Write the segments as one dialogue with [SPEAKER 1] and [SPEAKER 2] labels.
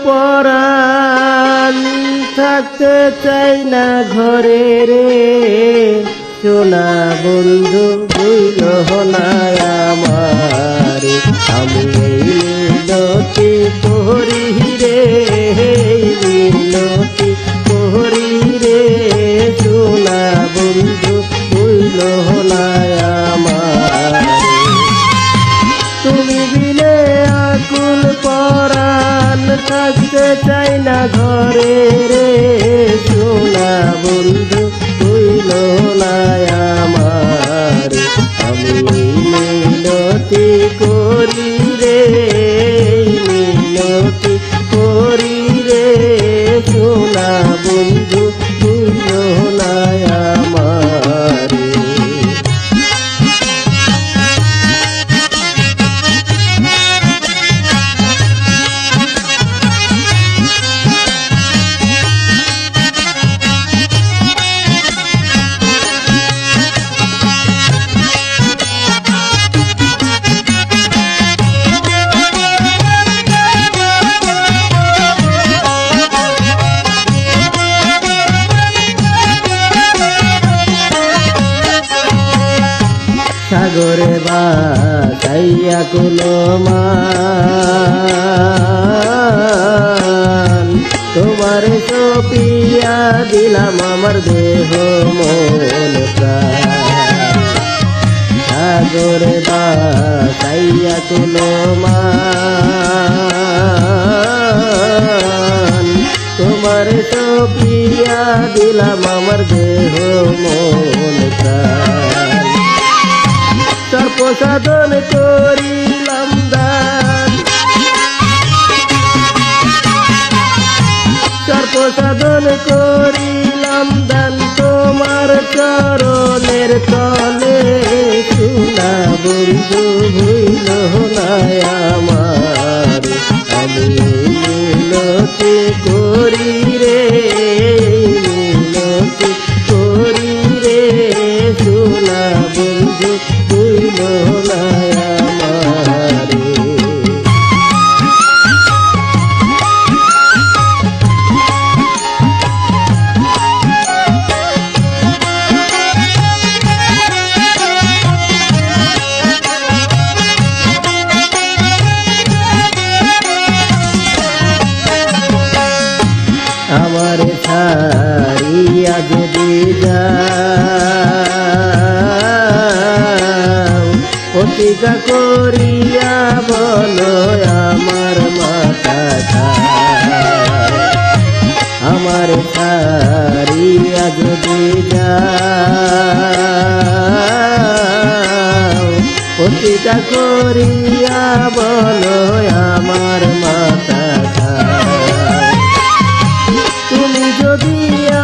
[SPEAKER 1] পরাণ থাকতে চাই না ঘরে রে, সোনা বন্ধু ভুইল না আমার, আমি এই মিনতি করি রে, মিনতি করি রে, সোনা বন্ধু ভুইল না আমার। তুমি বিনে আকুল পরাণ থাকতে চাই না ঘরে রে, সোনা বন্ধু হইল না আমার, আমি মিনতি করি রে, মিনতি করি রে, সোনা বন্ধু হইল না আমার। সাগরে বাসাইয়া কোনো মান, তোমার সপিয়া দিলাম আমার দেহ মন প্রাণ। সাগরে বাসাইয়া কোনো মান, তোমার সপিয়া দিলাম আমার দেহ মন প্রাণ। সর্প সাধন করিলাম দান, সর্প সাধন করিলাম দান, তোমার চরণের তলে, সোনা বন্ধু ভুইল না আমার, আমি মিনতি করি রে, মিনতি করি রে, সোনা বন্ধু হইল না আমার। আমার ছাড়িয়া যদি যাও, প্রতিজ্ঞা করিয়া বলো আমার মাথা খাও। আমার ছাড়িয়া যদি যাও, প্রতিজ্ঞা করিয়া বলো আমার মাথা খাও। তুমি যদি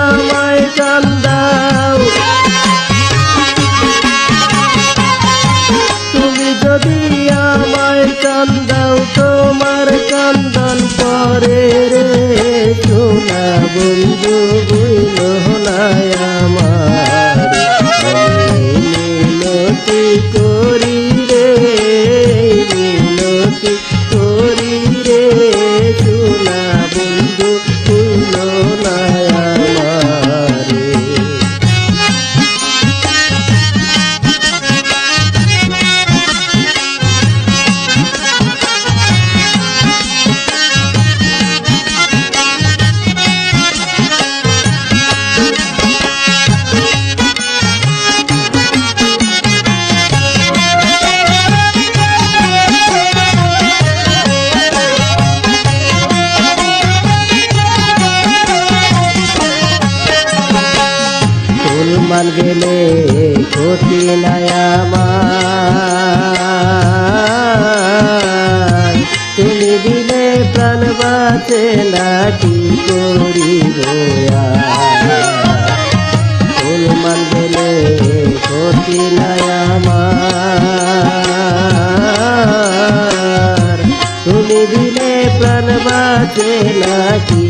[SPEAKER 1] আমায় কান্দাও, তুমি যদি আমায় কান্দাও, তোমার কান্দন পরে রে, সোনা বন্ধু হইল না আমার, আমি মিনতি করি রে, মিনতি করি রে, সোনা বন্ধু হইল না আমার। মান গেলে ক্ষতি নাই আমার, তুমি দিলে প্রাণ বাঁচে না, কি করিব ফুল মান গেলে ক্ষতি নাই আমার, তুমি দিলে প্রাণ বাঁচে না, কি